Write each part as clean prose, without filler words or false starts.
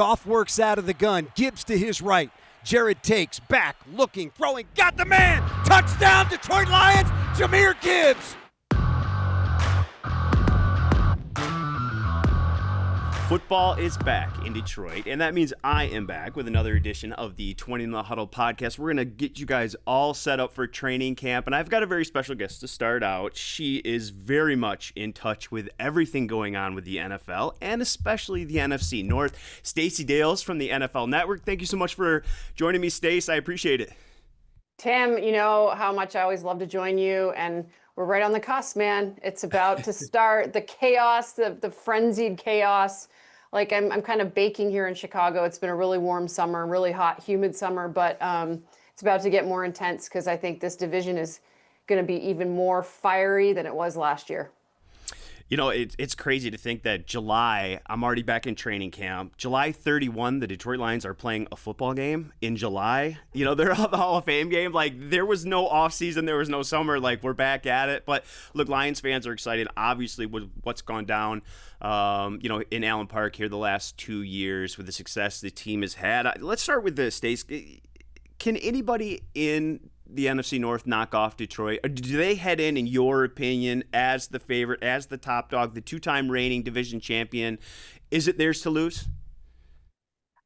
Goff works out of the gun. Gibbs to his right. Jared takes, back, looking, throwing, got the man! Touchdown, Detroit Lions, Jahmyr Gibbs! Football is back in Detroit, and that means I am back with another edition of the Twentyman Huddle podcast. We're going to get you guys all set up for training camp, and I've got a very special guest to start out. She is very much in touch with everything going on with the NFL, and especially the NFC North. Stacey Dales from the NFL Network. Thank you so much for joining me, Stace. I appreciate it. Tim, you know how much I always love to join you, and we're right on the cusp, man. It's about to start the chaos, the frenzied chaos. Like I'm kind of baking here in Chicago. It's been a really warm summer, really hot, humid summer, but it's about to get more intense because I think this division is going to be even more fiery than it was last year. You know, it's crazy to think that July, I'm already back in training camp. July 31, the Detroit Lions are playing a football game in July. You know, they're on the Hall of Fame game. Like, there was no offseason, there was no summer. Like, we're back at it. But, look, Lions fans are excited, obviously, with what's gone down, in Allen Park here the last 2 years with the success the team has had. Let's start with this, Stace. Can anybody in the NFC North knock off Detroit? Or do they head in your opinion, as the favorite, as the top dog, the two-time reigning division champion? Is it theirs to lose?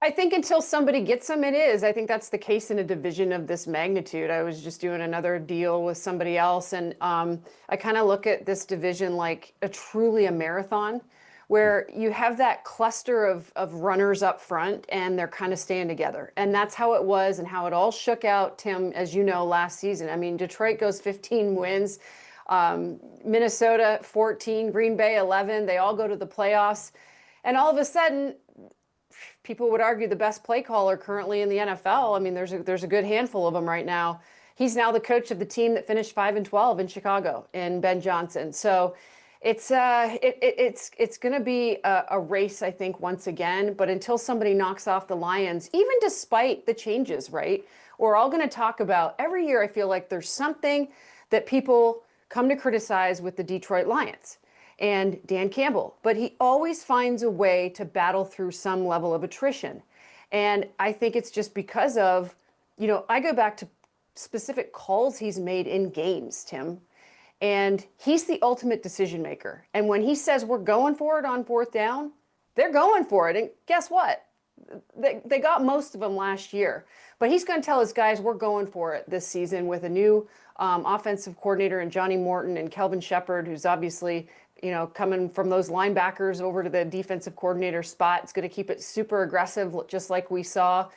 I think until somebody gets them, it is. I think that's the case in a division of this magnitude. I was just doing another deal with somebody else, and I kind of look at this division like truly a marathon, where you have that cluster of runners up front and they're kind of staying together. And that's how it was and how it all shook out, Tim, as you know, last season. I mean, Detroit goes 15 wins, Minnesota 14, Green Bay 11. They all go to the playoffs. And all of a sudden, people would argue the best play caller currently in the NFL. I mean, there's a good handful of them right now. He's now the coach of the team that finished 5-12 in Chicago, in Ben Johnson. So it's going to be a race, I think, once again. But until somebody knocks off the Lions, even despite the changes, right? We're all going to talk about every year. I feel like there's something that people come to criticize with the Detroit Lions and Dan Campbell, but he always finds a way to battle through some level of attrition. And I think it's just because of, I go back to specific calls he's made in games, Tim. And he's the ultimate decision maker. And when he says we're going for it on fourth down, they're going for it. And guess what? They got most of them last year. But he's going to tell his guys we're going for it this season with a new offensive coordinator in Johnny Morton and Kelvin Shepard, who's obviously, coming from those linebackers over to the defensive coordinator spot. It's going to keep it super aggressive, just like we saw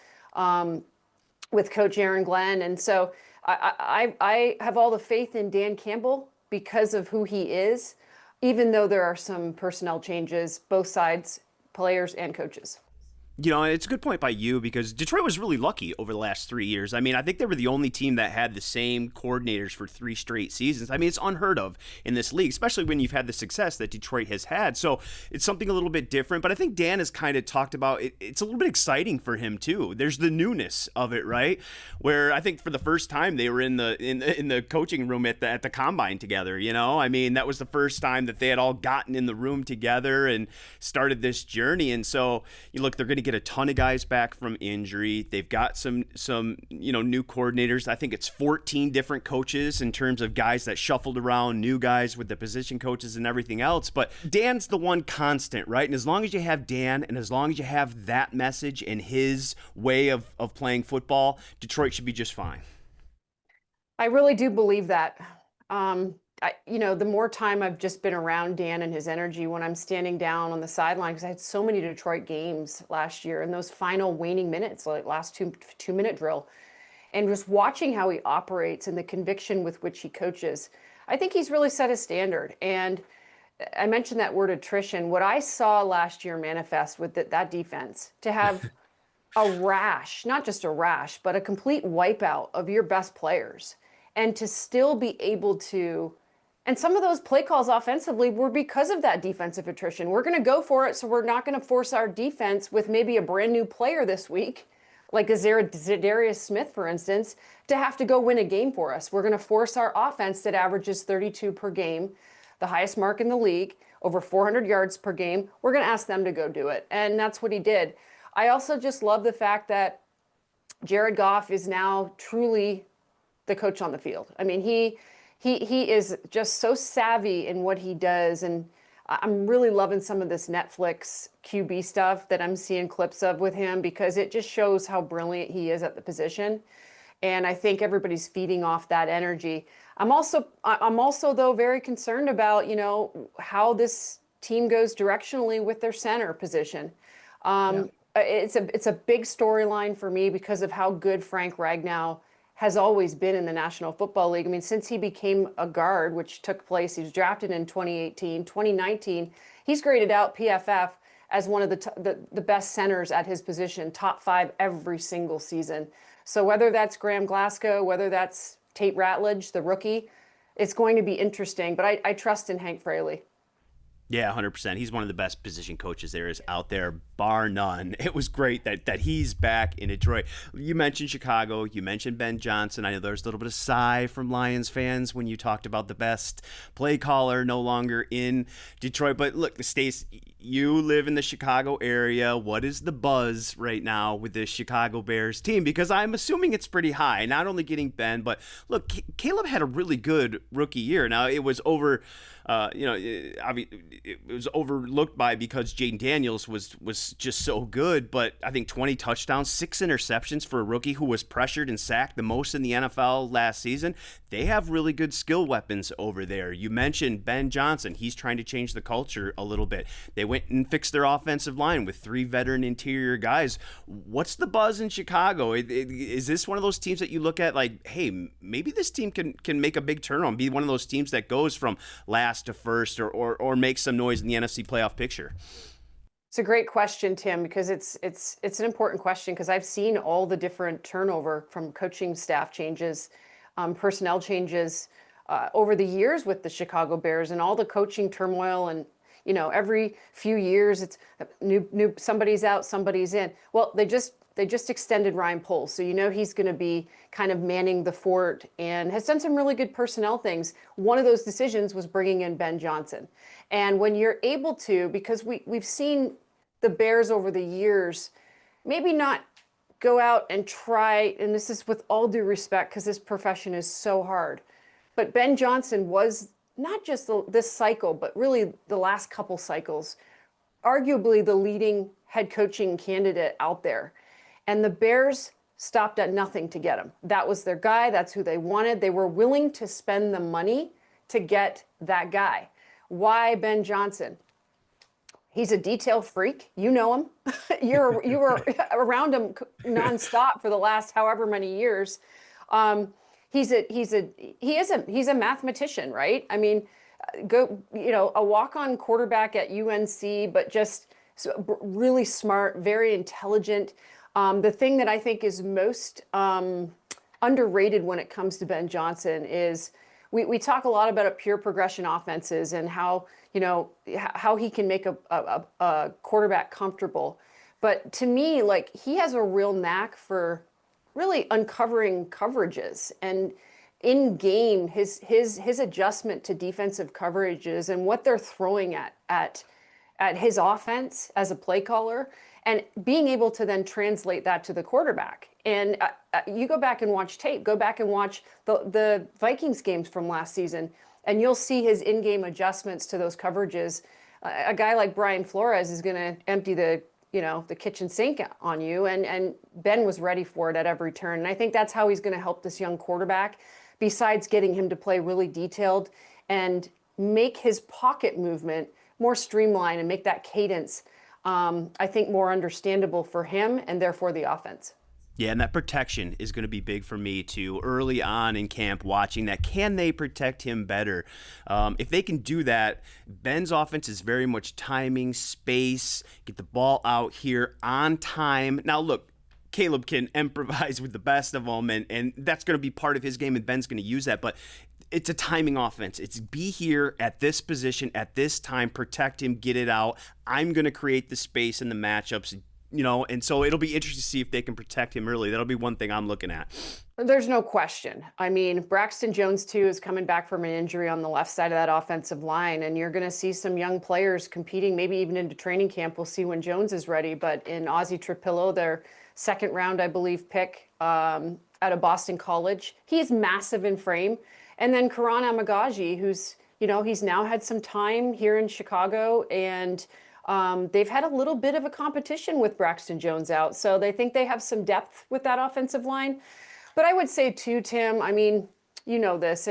with Coach Aaron Glenn. And so I have all the faith in Dan Campbell because of who he is, even though there are some personnel changes, both sides, players and coaches. It's a good point by you because Detroit was really lucky over the last 3 years. I mean, I think they were the only team that had the same coordinators for 3 straight seasons. I mean, it's unheard of in this league, especially when you've had the success that Detroit has had. So it's something a little bit different. But I think Dan has kind of talked about it. It's a little bit exciting for him too. There's the newness of it, right? Where I think for the first time they were in the coaching room at the combine together. I mean, that was the first time that they had all gotten in the room together and started this journey. And so you look, they're going to get a ton of guys back from injury. They've got some new coordinators. I think it's 14 different coaches in terms of guys that shuffled around, new guys with the position coaches and everything else. But Dan's the one constant, right? And as long as you have Dan and as long as you have that message and his way of playing football, Detroit should be just fine. I really do believe that. The more time I've just been around Dan and his energy when I'm standing down on the sideline, because I had so many Detroit games last year and those final waning minutes, like last two-minute drill, and just watching how he operates and the conviction with which he coaches, I think he's really set a standard. And I mentioned that word attrition. What I saw last year manifest with that defense, to have a rash, not just a rash, but a complete wipeout of your best players, and to still be able to. And some of those play calls offensively were because of that defensive attrition. We're going to go for it, so we're not going to force our defense with maybe a brand new player this week, like a Zadarius Smith, for instance, to have to go win a game for us. We're going to force our offense that averages 32 per game, the highest mark in the league, over 400 yards per game. We're going to ask them to go do it. And that's what he did. I also just love the fact that Jared Goff is now truly the coach on the field. I mean, he is just so savvy in what he does, and I'm really loving some of this Netflix QB stuff that I'm seeing clips of with him, because it just shows how brilliant he is at the position. And I think everybody's feeding off that energy. I'm also though very concerned about, how this team goes directionally with their center position. It's a big storyline for me because of how good Frank Ragnow has always been in the National Football League. I mean, since he became a guard, which took place, he was drafted in 2018, 2019, he's graded out PFF as one of the best centers at his position, top 5 every single season. So whether that's Graham Glasgow, whether that's Tate Ratledge, the rookie, it's going to be interesting. But I trust in Hank Fraley. Yeah, 100%. He's one of the best position coaches there is out there, bar none. It was great that he's back in Detroit. You mentioned Chicago. You mentioned Ben Johnson. I know there's a little bit of sigh from Lions fans when you talked about the best play caller no longer in Detroit. But look, Stacey, you live in the Chicago area. What is the buzz right now with the Chicago Bears team? Because I'm assuming it's pretty high, not only getting Ben, but look, Caleb had a really good rookie year. Now, it was over... it was overlooked by because Jaden Daniels was just so good, but I think 20 touchdowns, 6 interceptions for a rookie who was pressured and sacked the most in the NFL last season. They have really good skill weapons over there. You mentioned Ben Johnson. He's trying to change the culture a little bit. They went and fixed their offensive line with 3 veteran interior guys. What's the buzz in Chicago? Is this one of those teams that you look at like, hey, maybe this team can make a big turnaround, be one of those teams that goes from last to first or make some noise in the NFC playoff picture? It's a great question, Tim, because it's an important question, because I've seen all the different turnover from coaching staff changes, personnel changes over the years with the Chicago Bears, and all the coaching turmoil. And every few years it's new somebody's out, somebody's in. Well, they just extended Ryan Poles, so he's going to be kind of manning the fort and has done some really good personnel things. One of those decisions was bringing in Ben Johnson. And when you're able to, because we've seen the Bears over the years, maybe not go out and try, and this is with all due respect because this profession is so hard, but Ben Johnson was not just this cycle, but really the last couple cycles, arguably the leading head coaching candidate out there. And the Bears stopped at nothing to get him. That was their guy. That's who they wanted. They were willing to spend the money to get that guy. Why Ben Johnson? He's a detail freak. You know him. You were around him nonstop for the last however many years. He's a mathematician, right? I mean, a walk-on quarterback at UNC, but just really smart, very intelligent. The thing that I think is most underrated when it comes to Ben Johnson is we talk a lot about pure progression offenses and how he can make a quarterback comfortable. But to me, like, he has a real knack for really uncovering coverages and in game his adjustment to defensive coverages and what they're throwing at his offense as a play caller, and being able to then translate that to the quarterback. And you go back and watch tape, go back and watch the Vikings games from last season, and you'll see his in-game adjustments to those coverages. A guy like Brian Flores is going to empty the kitchen sink on you, and Ben was ready for it at every turn. And I think that's how he's going to help this young quarterback, besides getting him to play really detailed and make his pocket movement more streamlined and make that cadence, I think, more understandable for him and therefore the offense. Yeah, and that protection is going to be big for me too. Early on in camp, watching that, can they protect him better? If they can do that, Ben's offense is very much timing, space, get the ball out here on time. Now, look, Caleb can improvise with the best of them, and that's going to be part of his game, and Ben's going to use that. But it's a timing offense. It's be here at this position at this time, protect him, get it out. I'm going to create the space and the matchups. And so it'll be interesting to see if they can protect him early. That'll be one thing I'm looking at. There's no question. I mean, Braxton Jones, too, is coming back from an injury on the left side of that offensive line, and you're going to see some young players competing, maybe even into training camp. We'll see when Jones is ready. But in Ozzie Trapillo, their second round, I believe, pick out of Boston College, he's massive in frame. And then Karan Amagaji, who's, he's now had some time here in Chicago, and they've had a little bit of a competition with Braxton Jones out. So they think they have some depth with that offensive line. But I would say too, Tim, I mean, you know this.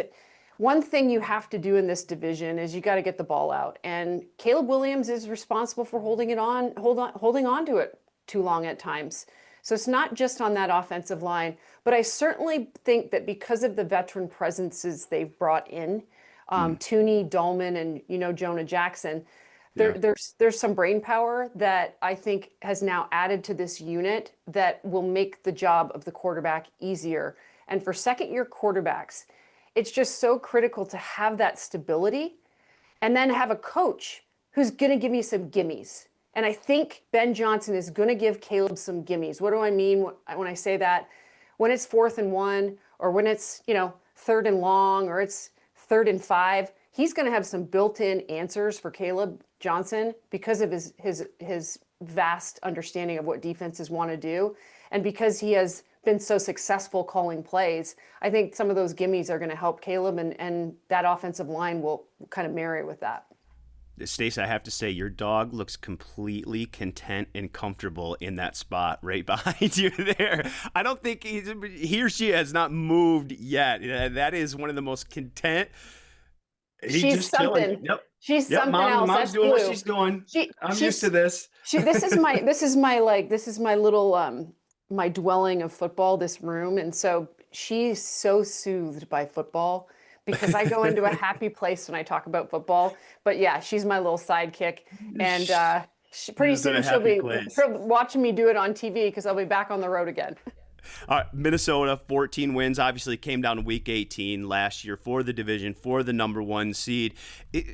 One thing you have to do in this division is you got to get the ball out. And Caleb Williams is responsible for holding on to it too long at times. So it's not just on that offensive line. But I certainly think that because of the veteran presences they've brought in, Tooney, Dolman, and, Jonah Jackson, there's some brain power that I think has now added to this unit that will make the job of the quarterback easier. And for second-year quarterbacks, it's just so critical to have that stability and then have a coach who's going to give you some gimmies. And I think Ben Johnson is going to give Caleb some gimmies. What do I mean when I say that? When it's 4th and 1, or when it's, 3rd and long, or it's 3rd and 5, he's going to have some built-in answers for Caleb Johnson because of his vast understanding of what defenses want to do. And because he has been so successful calling plays, I think some of those gimmies are going to help Caleb, and that offensive line will kind of marry with that. Stacey, I have to say, your dog looks completely content and comfortable in that spot right behind you there. I don't think he or she has not moved yet. That is one of the most content. She's something. Yep. She's something else. Mom's That's doing blue. what she's doing. I'm used to this. This is my little my dwelling of football, this room. And so she's so soothed by football because I go into a happy place when I talk about football. But yeah, she's my little sidekick. And pretty soon she'll be watching me do it on TV because I'll be back on the road again. Minnesota, 14 wins, obviously came down to week 18 last year for the division, for the number 1 seed.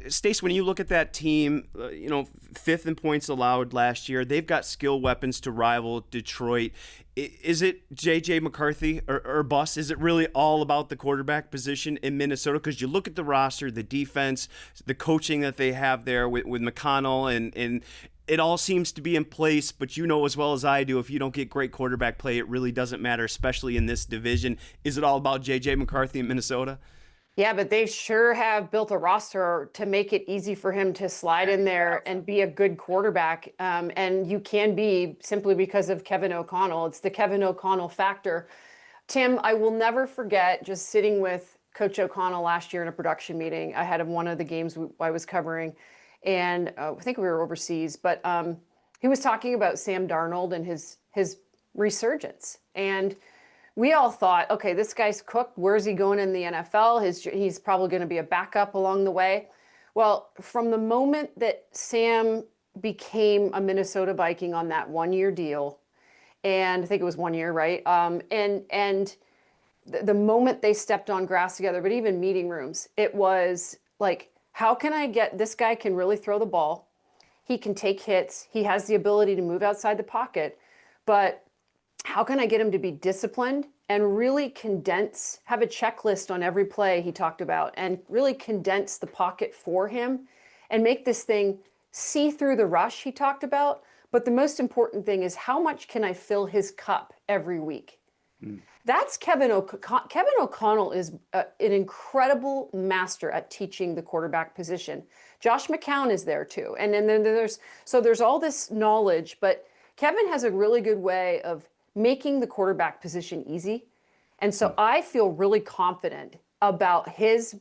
Stacey, when you look at that team, 5th in points allowed last year, they've got skill weapons to rival Detroit. Is it J.J. McCarthy or bust? Is it really all about the quarterback position in Minnesota? Because you look at the roster, the defense, the coaching that they have there with McConnell, and it all seems to be in place, but you know as well as I do, if you don't get great quarterback play, it really doesn't matter, especially in this division. Is it all about J.J. McCarthy in Minnesota? Yeah, but they sure have built a roster to make it easy for him to slide in there and be a good quarterback. And you can be simply because of Kevin O'Connell. It's the Kevin O'Connell factor. Tim, I will never forget just sitting with Coach O'Connell last year in a production meeting ahead of one of the games I was covering. And I think we were overseas, but he was talking about Sam Darnold and his resurgence. And we all thought, okay, this guy's cooked. Where's he going in the NFL? He's probably going to be a backup along the way. Well, from the moment that Sam became a Minnesota Viking on that 1-year deal, and I think it was 1 year, right? And the moment they stepped on grass together, but even meeting rooms, it was like, how can I get this guy can really throw the ball? He can take hits. He has the ability to move outside the pocket, but how can I get him to be disciplined and really have a checklist on every play he talked about and really condense the pocket for him and make this thing see through the rush he talked about. But the most important thing is how much can I fill his cup every week? That's Kevin O'Connell is an incredible master at teaching the quarterback position. Josh McCown is there too. And then there's all this knowledge, but Kevin has a really good way of making the quarterback position easy. And so I feel really confident about his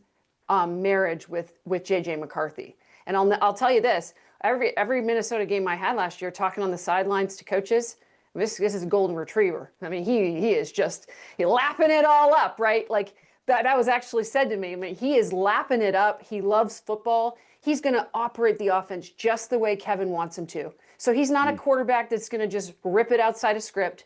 marriage with J.J. McCarthy. And I'll tell you this, every Minnesota game I had last year, talking on the sidelines to coaches, this is a golden retriever. I mean, he is just lapping it all up, right? Like that was actually said to me. I mean, he is lapping it up. He loves football. He's going to operate the offense just the way Kevin wants him to. So he's not a quarterback that's going to just rip it outside of script.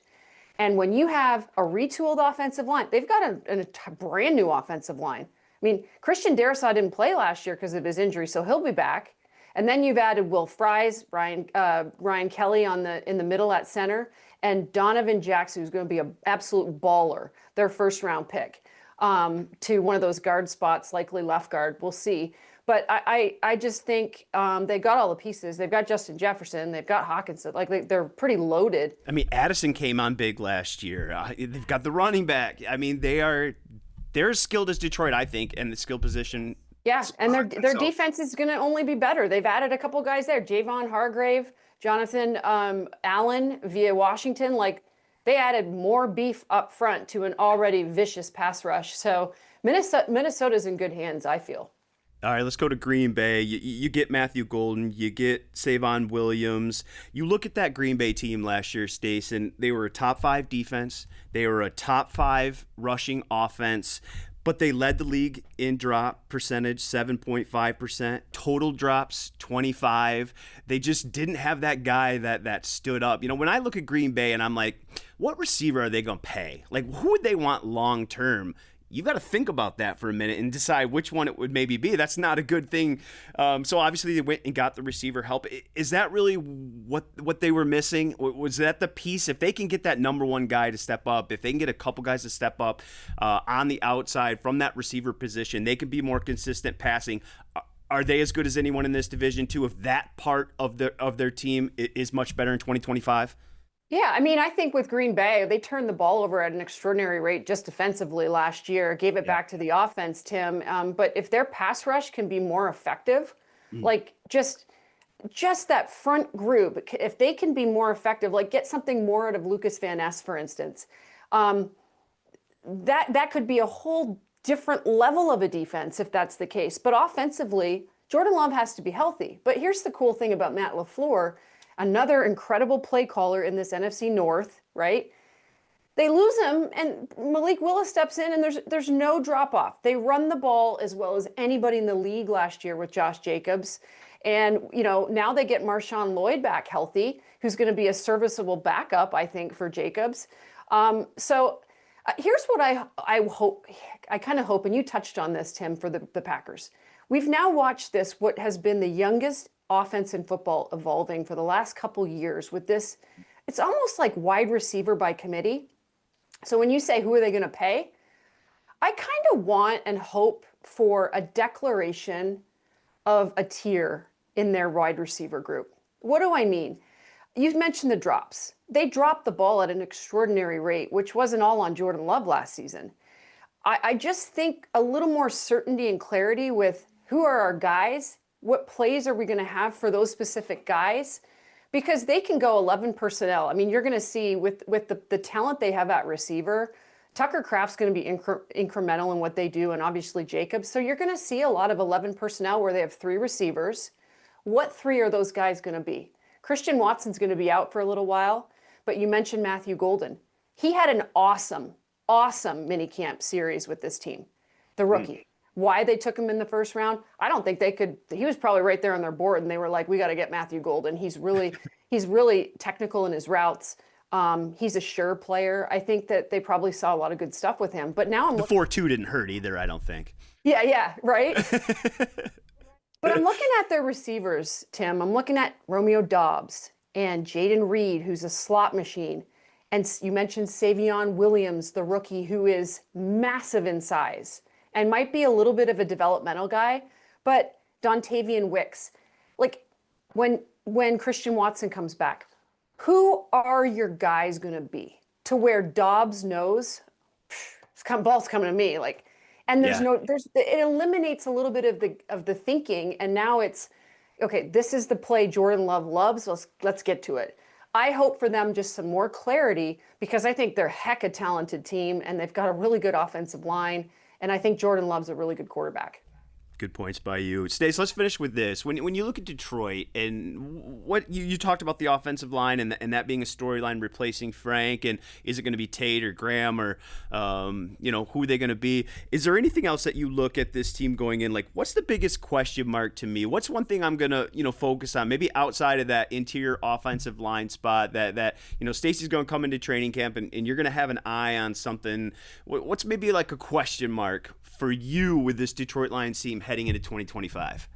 And when you have a retooled offensive line, they've got a brand new offensive line. I mean, Christian Darrisaw didn't play last year because of his injury, so he'll be back. And then you've added Will Fries, Ryan Kelly in the middle at center, and Donovan Jackson, who's going to be an absolute baller, their first round pick, to one of those guard spots, likely left guard. We'll see. But I just think they got all the pieces. They've got Justin Jefferson. They've got Hawkinson. Like they're pretty loaded. I mean, Addison came on big last year. They've got the running back. I mean, they're as skilled as Detroit, I think, and the skill position. Yeah, and their defense is going to only be better. They've added a couple guys there. Javon Hargrave, Jonathan Allen via Washington. Like, they added more beef up front to an already vicious pass rush. So Minnesota's in good hands, I feel. All right, let's go to Green Bay. You get Matthew Golden, you get Savon Williams. You look at that Green Bay team last year, Stace, and they were a top 5 defense. They were a top 5 rushing offense, but they led the league in drop percentage, 7.5%. Total drops, 25. They just didn't have that guy that stood up. You know, when I look at Green Bay and I'm like, what receiver are they going to pay? Like, who would they want long term? You've got to think about that for a minute and decide which one it would maybe be. That's not a good thing. So obviously they went and got the receiver help. Is that really what they were missing? Was that the piece? If they can get that number one guy to step up, if they can get a couple guys to step up on the outside from that receiver position, they can be more consistent passing. Are they as good as anyone in this division too? If that part of their team is much better in 2025? Yeah, I mean, I think with Green Bay, they turned the ball over at an extraordinary rate just defensively last year, gave it back to the offense, Tim. But if their pass rush can be more effective, like just that front group, if they can be more effective, like get something more out of Lucas Van Ness, for instance, that could be a whole different level of a defense if that's the case. But offensively, Jordan Love has to be healthy. But here's the cool thing about Matt LaFleur. Another incredible play caller in this NFC North, right? They lose him, and Malik Willis steps in, and there's no drop-off. They run the ball as well as anybody in the league last year with Josh Jacobs. And, you know, now they get Marshawn Lloyd back healthy, who's going to be a serviceable backup, I think, for Jacobs. So here's what I hope, I kind of hope, and you touched on this, Tim, for the Packers. We've now watched this, what has been the youngest offense in football evolving for the last couple years with this. It's almost like wide receiver by committee. So when you say, who are they going to pay? I kind of want and hope for a declaration of a tier in their wide receiver group. What do I mean? You've mentioned the drops. They dropped the ball at an extraordinary rate, which wasn't all on Jordan Love last season. I just think a little more certainty and clarity with who are our guys. What plays are we going to have for those specific guys? Because they can go 11 personnel. I mean, you're going to see with the talent they have at receiver, Tucker Kraft's going to be incremental in what they do, and obviously Jacobs. So you're going to see a lot of 11 personnel where they have 3 receivers. What 3 are those guys going to be? Christian Watson's going to be out for a little while, but you mentioned Matthew Golden. He had an awesome minicamp series with this team, the rookie. Why they took him in the first round, I don't think they could. He was probably right there on their board, and they were like, we got to get Matthew Golden. He's really technical in his routes. He's a sure player. I think that they probably saw a lot of good stuff with him. But now the 4.2 didn't hurt either, I don't think. Yeah, right? But I'm looking at their receivers, Tim. I'm looking at Romeo Doubs and Jaden Reed, who's a slot machine. And you mentioned Savion Williams, the rookie, who is massive in size and might be a little bit of a developmental guy, but Dontavian Wicks. Like, when Christian Watson comes back, who are your guys going to be to where Dobbs knows ball's coming to me? Like, and it eliminates a little bit of the thinking, and now it's okay. This is the play Jordan Love loves. Let's get to it. I hope for them just some more clarity, because I think they're a heck of a talented team, and they've got a really good offensive line. And I think Jordan Love's a really good quarterback. Good points by you. Stace, let's finish with this. When you look at Detroit and what you talked about the offensive line and that being a storyline replacing Frank, and is it going to be Tate or Graham or who are they going to be? Is there anything else that you look at this team going in, like, what's the biggest question mark to me? What's one thing I'm going to focus on, maybe outside of that interior offensive line spot that Stacey's going to come into training camp and you're going to have an eye on something. What's maybe like a question mark for you with this Detroit Lions team heading into 2025?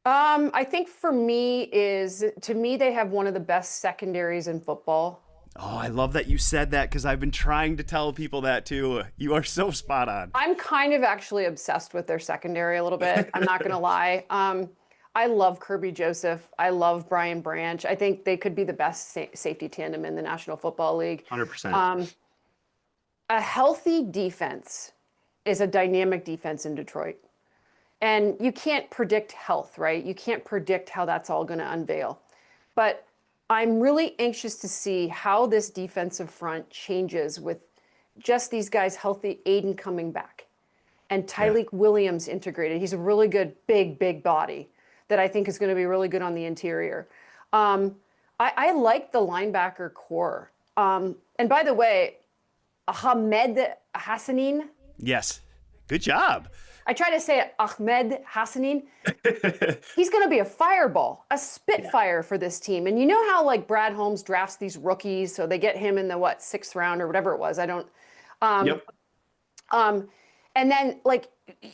I think for me they have one of the best secondaries in football. Oh, I love that you said that because I've been trying to tell people that too. You are so spot on. I'm kind of actually obsessed with their secondary a little bit. I'm not going to lie. I love Kirby Joseph. I love Brian Branch. I think they could be the best safety tandem in the National Football League. 100%. A healthy defense is a dynamic defense in Detroit. And you can't predict health, right? You can't predict how that's all going to unveil. But I'm really anxious to see how this defensive front changes with just these guys healthy, Aiden coming back, and Tyleik Williams integrated. He's a really good, big body that I think is going to be really good on the interior. I like the linebacker core. And by the way, Ahmed Hassanin. Yes. Good job. I try to say it, Ahmed Hassanin. He's going to be a fireball, a spitfire for this team. And you know how like Brad Holmes drafts these rookies, so they get him in the 6th round or whatever it was. I don't. And then like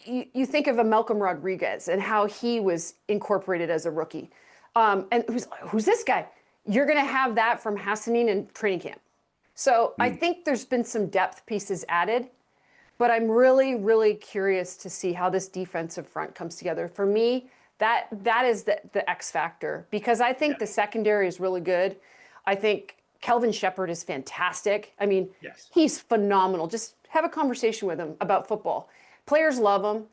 you think of a Malcolm Rodriguez and how he was incorporated as a rookie. And who's this guy? You're going to have that from Hassanin in training camp. So I think there's been some depth pieces added. But I'm really, really curious to see how this defensive front comes together. For me, that is the X factor, because I think the secondary is really good. I think Kelvin Shepherd is fantastic. I mean, he's phenomenal. Just have a conversation with him about football. Players love him.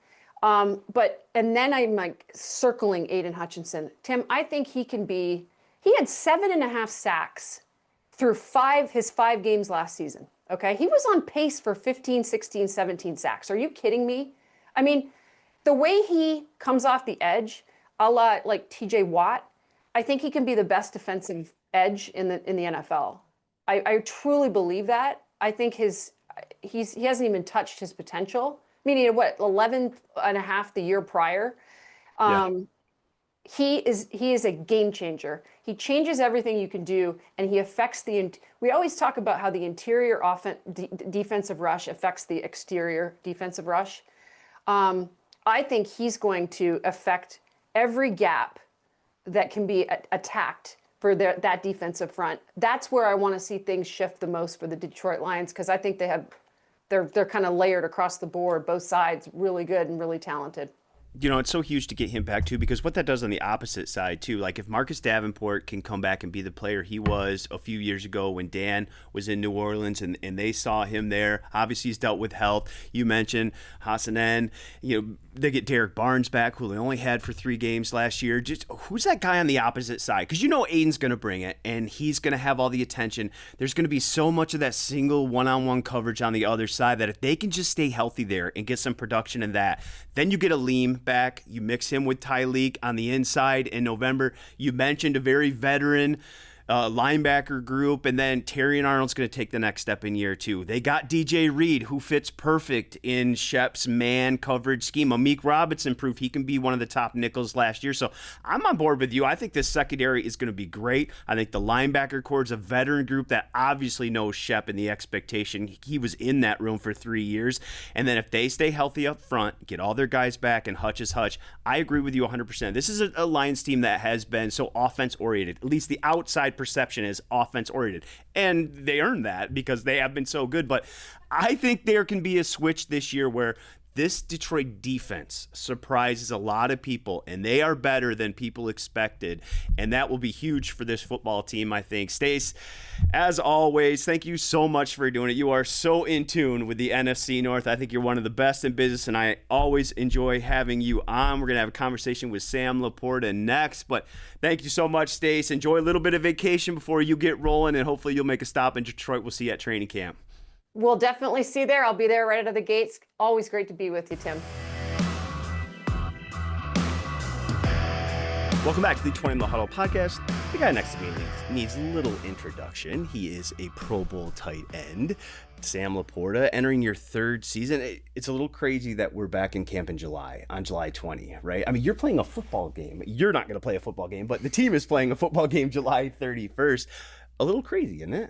And then I'm like circling Aiden Hutchinson. Tim, I think he had 7.5 sacks through his 5 games last season. Okay, he was on pace for 15, 16, 17 sacks. Are you kidding me? I mean, the way he comes off the edge, a la like TJ Watt, I think he can be the best defensive edge in the NFL. I truly believe that. I think he hasn't even touched his potential. Meaning, 11 and a half the year prior. He is a game changer. He changes everything you can do, and he affects we always talk about how the interior defensive rush affects the exterior defensive rush. I think he's going to affect every gap that can be attacked for that defensive front. That's where I want to see things shift the most for the Detroit Lions, because I think they're kind of layered across the board, both sides, really good and really talented. You know, it's so huge to get him back too, because what that does on the opposite side too, like if Marcus Davenport can come back and be the player he was a few years ago when Dan was in New Orleans and they saw him there. Obviously he's dealt with health. You mentioned Hassanin, they get Derek Barnes back, who they only had for 3 games last year. Just who's that guy on the opposite side? Because Aiden's going to bring it, and he's going to have all the attention. There's going to be so much of that single one-on-one coverage on the other side that if they can just stay healthy there and get some production in that, then you get a Liam back. You mix him with Tyleik on the inside in November. You mentioned a very veteran linebacker group, and then Terry and Arnold's going to take the next step in year 2. They got DJ Reed, who fits perfect in Shep's man coverage scheme. Amik Robinson proved he can be one of the top nickels last year, so I'm on board with you. I think this secondary is going to be great. I think the linebacker core is a veteran group that obviously knows Shep and the expectation. He was in that room for 3 years, and then if they stay healthy up front, get all their guys back, and Hutch is Hutch, I agree with you 100%. This is a Lions team that has been so offense-oriented, at least the outside perception is offense-oriented, and they earned that because they have been so good. But I think there can be a switch this year where this Detroit defense surprises a lot of people, and they are better than people expected, and that will be huge for this football team, I think. Stace, as always, thank you so much for doing it. You are so in tune with the NFC North. I think you're one of the best in business, and I always enjoy having you on. We're going to have a conversation with Sam LaPorta next, but thank you so much, Stace. Enjoy a little bit of vacation before you get rolling, and hopefully you'll make a stop in Detroit. We'll see you at training camp. We'll definitely see you there. I'll be there right out of the gates. Always great to be with you, Tim. Welcome back to the Twentyman Huddle podcast. The guy next to me needs little introduction. He is a Pro Bowl tight end, Sam LaPorta, entering your 3rd season. It's a little crazy that we're back in camp in July, on July 20, right? I mean, you're playing a football game. You're not going to play a football game, but the team is playing a football game July 31st. A little crazy, isn't it?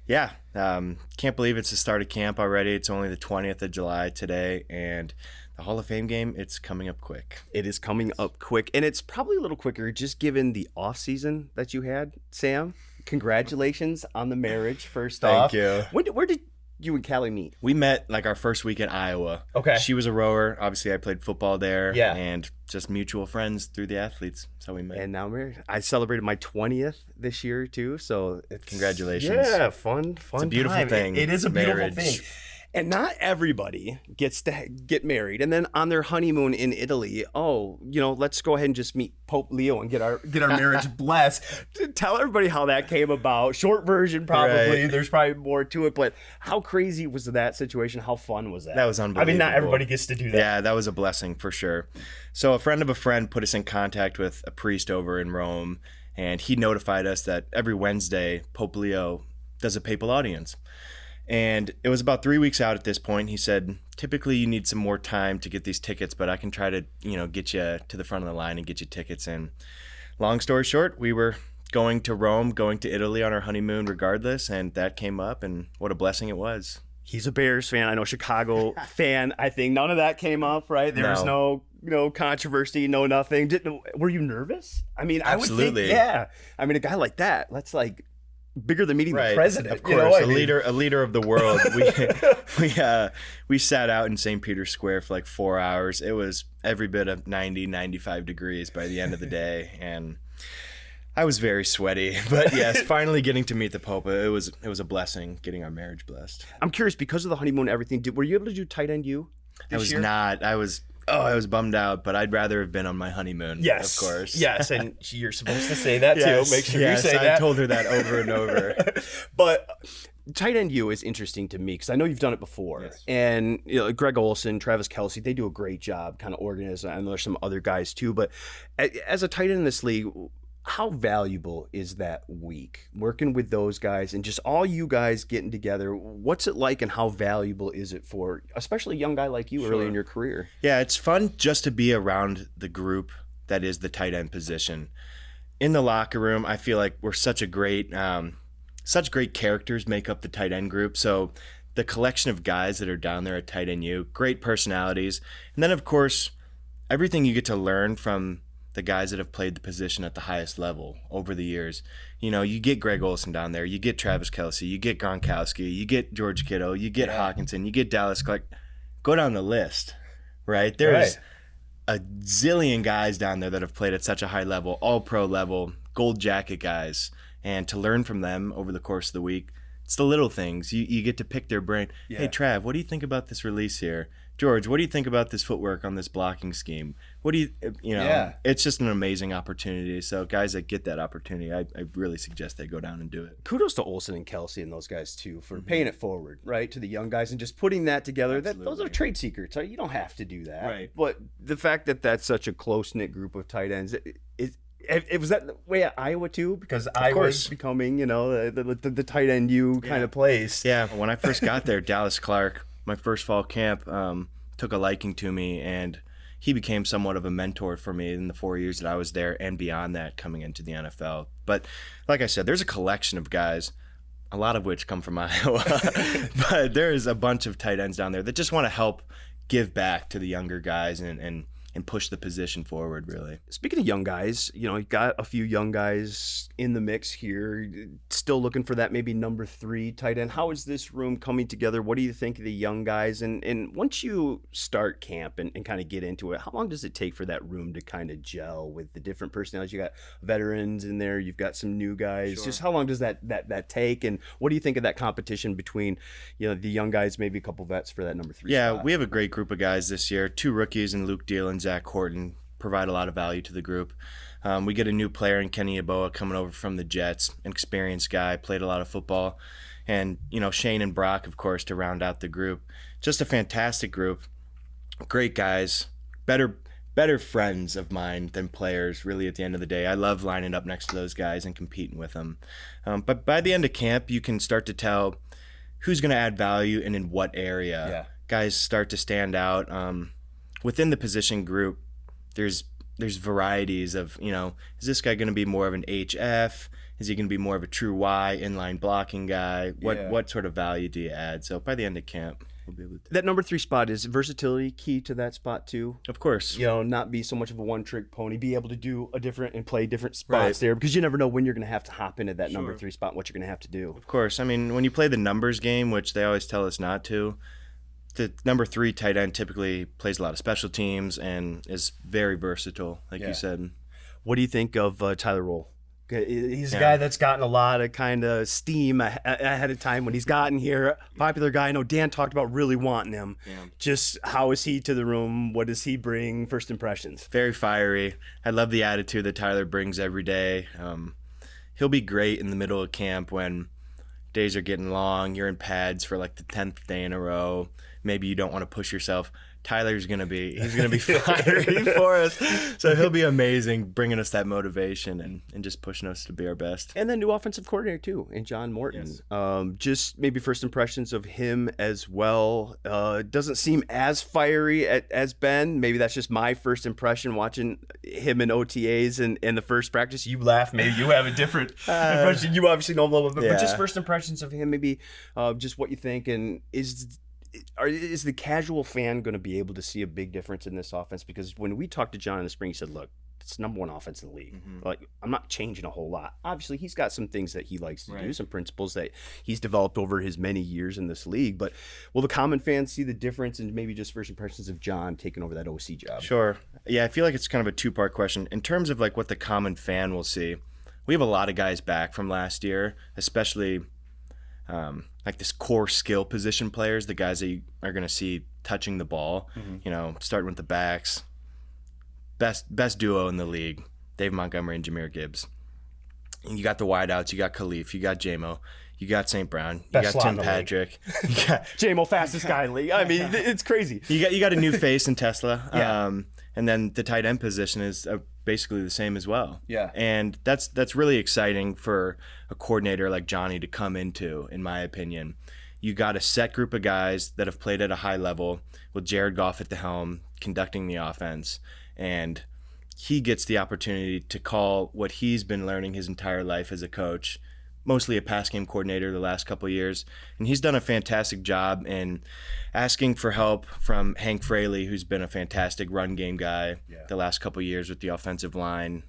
Yeah, can't believe it's the start of camp already. It's only the 20th of July today, and the Hall of Fame game, it's coming up quick. It is coming up quick, and it's probably a little quicker just given the off season that you had, Sam. Congratulations on the marriage, first off. Thank you. Where did you and Callie meet? We met like our first week at Iowa. Okay. She was a rower. Obviously, I played football there. Yeah. And just mutual friends through the athletes. That's how we met. And now I celebrated my 20th this year too, so Congratulations. Yeah, fun. It's a beautiful time. thing. It is a beautiful Marriage. thing. And not everybody gets to get married. And then on their honeymoon in Italy, let's go ahead and just meet Pope Leo and get our marriage blessed. Tell everybody how that came about. Short version, probably. Right. There's probably more to it. But how crazy was that situation? How fun was that? That was unbelievable. I mean, not everybody gets to do that. Yeah, that was a blessing for sure. So a friend of a friend put us in contact with a priest over in Rome, and he notified us that every Wednesday, Pope Leo does a papal audience. And it was about 3 weeks out at this point. He said, typically you need some more time to get these tickets, but I can try to, get you to the front of the line and get you tickets in. Long story short, we were going to Rome, going to Italy on our honeymoon regardless, and that came up, and what a blessing it was. He's a Bears fan. I know Chicago fan. I think none of that came up, right? There was no controversy, no nothing. Were you nervous? I mean, Absolutely. I would think, yeah. I mean, a guy like that, that's like bigger than meeting the president. Of course, a leader of the world. We sat out in St. Peter's Square for like 4 hours. It was every bit of 90, 95 degrees by the end of the day, and I was very sweaty. But yes, finally getting to meet the Pope, it was a blessing getting our marriage blessed. I'm curious, because of the honeymoon and everything, were you able to do tight end U this year? Not. I was bummed out, but I'd rather have been on my honeymoon. Yes, of course. Yes, and you're supposed to say that Yes, too. Make sure yes, you say that. I told her that over and over. But tight end U is interesting to me because I know you've done it before. Yes. And Greg Olson, Travis Kelce, they do a great job kind of organizing. I know there's some other guys too, but as a tight end in this league, how valuable is that week working with those guys and just all you guys getting together? What's it like, and how valuable is it for especially a young guy like you early in your career? Yeah, it's fun just to be around the group that is the tight end position. In the locker room, I feel like we're such great characters make up the tight end group. So the collection of guys that are down there at tight end U, great personalities. And then, of course, everything you get to learn from the guys that have played the position at the highest level over the years. You get Greg Olson down there, you get Travis Kelce, you get Gronkowski, you get George Kittle, you get Hawkinson, you get Dallas Clark. Go down the list, right? There's a zillion guys down there that have played at such a high level, all pro level, gold jacket guys. And to learn from them over the course of the week, it's the little things. You get to pick their brain. Yeah. Hey, Trav, what do you think about this release here? George, what do you think about this footwork on this blocking scheme? What do it's just an amazing opportunity. So guys that get that opportunity, I really suggest they go down and do it. Kudos to Olson and Kelce and those guys too for paying it forward, right, to the young guys and just putting that together. Those are trade secrets. Right? You don't have to do that. Right. But the fact that that's such a close-knit group of tight ends, it was that way at Iowa too, because Iowa was becoming, the tight end U kind of place. Yeah, when I first got there, Dallas Clark, my first fall camp, took a liking to me, and he became somewhat of a mentor for me in the 4 years that I was there and beyond that coming into the NFL. But like I said, there's a collection of guys, a lot of which come from Iowa, but there is a bunch of tight ends down there that just want to help give back to the younger guys and push the position forward, really. Speaking of young guys, you got a few young guys in the mix here, still looking for that maybe number 3 tight end. How is this room coming together? What do you think of the young guys? And once you start camp and kind of get into it, how long does it take for that room to kind of gel with the different personalities? You got veterans in there, you've got some new guys. Sure. Just how long does that take? And what do you think of that competition between, the young guys, maybe a couple vets for that number 3 spot? We have a great group of guys this year. 2 rookies in Luke Deal and Zach Horton provide a lot of value to the group. We get a new player in Kenny Yeboah coming over from the Jets, an experienced guy, played a lot of football. And, Shane and Brock, of course, to round out the group. Just a fantastic group. Great guys. Better friends of mine than players, really, at the end of the day. I love lining up next to those guys and competing with them. But by the end of camp, you can start to tell who's going to add value and in what area. Yeah. Guys start to stand out. Within the position group, there's varieties of, is this guy going to be more of an HF? Is he going to be more of a true Y, inline blocking guy? What sort of value do you add? So by the end of camp. we'll be able to. That number 3 spot, is versatility key to that spot too? Of course. Not be so much of a one-trick pony, be able to do play different spots there, because you never know when you're going to have to hop into that number 3 spot, what you're going to have to do. Of course. I mean, when you play the numbers game, which they always tell us not to, the number 3 tight end typically plays a lot of special teams and is very versatile, like you said. What do you think of Tyler Roll? He's a guy that's gotten a lot of kind of steam ahead of time when he's gotten here. Popular guy. I know Dan talked about really wanting him. Yeah. Just how is he to the room? What does he bring? First impressions. Very fiery. I love the attitude that Tyler brings every day. He'll be great in the middle of camp when days are getting long. You're in pads for like the 10th day in a row. Maybe you don't want to push yourself. Tyler's going to be fiery for us. So he'll be amazing, bringing us that motivation and just pushing us to be our best. And then new offensive coordinator too, and John Morton. Yes. Just maybe first impressions of him as well. Doesn't seem as fiery as Ben. Maybe that's just my first impression watching him in OTAs and the first practice. You laugh. Maybe you have a different impression. You obviously know him a little bit, but just first impressions of him, maybe just what you think. And is the casual fan going to be able to see a big difference in this offense? Because when we talked to John in the spring, he said, look, it's number 1 offense in the league. Like, I'm not changing a whole lot. Obviously, he's got some things that he likes to do, some principles that he's developed over his many years in this league. But will the common fans see the difference and maybe just first impressions of John taking over that OC job? Sure. Yeah, I feel like it's kind of a 2-part question. In terms of like what the common fan will see, we have a lot of guys back from last year, especially like this core skill position players, the guys that you are going to see touching the ball, starting with the backs. Best duo in the league, Dave Montgomery and Jahmyr Gibbs. And you got the wideouts, you got Khalif, you got J-Mo, you got St. Brown, you got Tim Patrick. J-Mo, fastest guy in the league. I mean, it's crazy. You got a new face in Tesla. And then the tight end position is basically the same as well. Yeah. And that's really exciting for a coordinator like Johnny to come into, in my opinion. You got a set group of guys that have played at a high level with Jared Goff at the helm, conducting the offense. And he gets the opportunity to call what he's been learning his entire life as a coach, mostly a pass game coordinator the last couple of years. And he's done a fantastic job in asking for help from Hank Fraley, who's been a fantastic run game guy the last couple of years with the offensive line.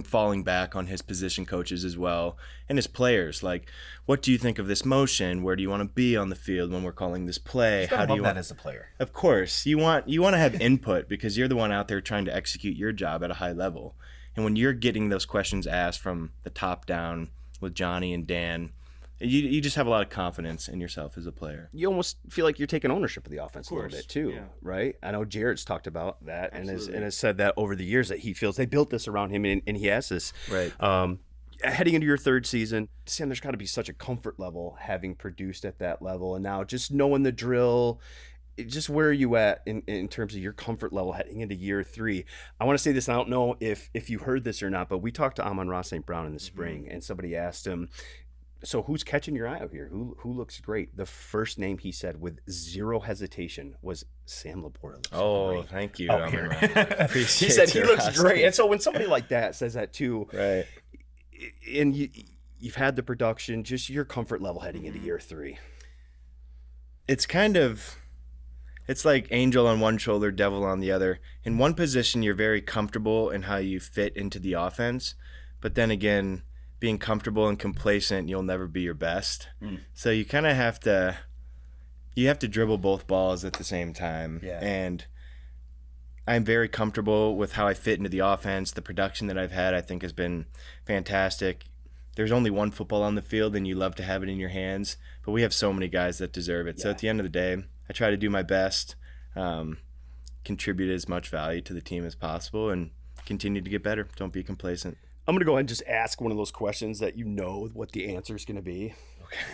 Falling back on his position coaches as well and his players. Like, what do you think of this motion? Where do you want to be on the field when we're calling this play? How do you want that as a player? Of course, you want to have input because you're the one out there trying to execute your job at a high level. And when you're getting those questions asked from the top down with Johnny and Dan, you just have a lot of confidence in yourself as a player. You almost feel like you're taking ownership of the offense a little bit too, right? I know Jared's talked about that and has said that over the years that he feels they built this around him and he has this. Right. Heading into your 3rd season, Sam, there's got to be such a comfort level having produced at that level and now just knowing the drill. Just where are you at in terms of your comfort level heading into year 3? I want to say this, and I don't know if you heard this or not, but we talked to Amon-Ra St. Brown in the spring, and somebody asked him, so who's catching your eye out here? Who looks great? The first name he said with zero hesitation was Sam LaPorta. Oh, thank you. He said he looks great. And so when somebody like that says that too, right? And you've had the production, just your comfort level heading into year 3. It's like angel on one shoulder, devil on the other. In one position, you're very comfortable in how you fit into the offense. But then again, being comfortable and complacent, you'll never be your best. So you kind of have to dribble both balls at the same time. Yeah. And I'm very comfortable with how I fit into the offense. The production that I've had, I think, has been fantastic. There's only one football on the field, and you love to have it in your hands. But we have so many guys that deserve it. Yeah. So at the end of the day, I try to do my best, contribute as much value to the team as possible, and continue to get better. Don't be complacent. I'm going to go ahead and just ask one of those questions that you know what the answer is going to be.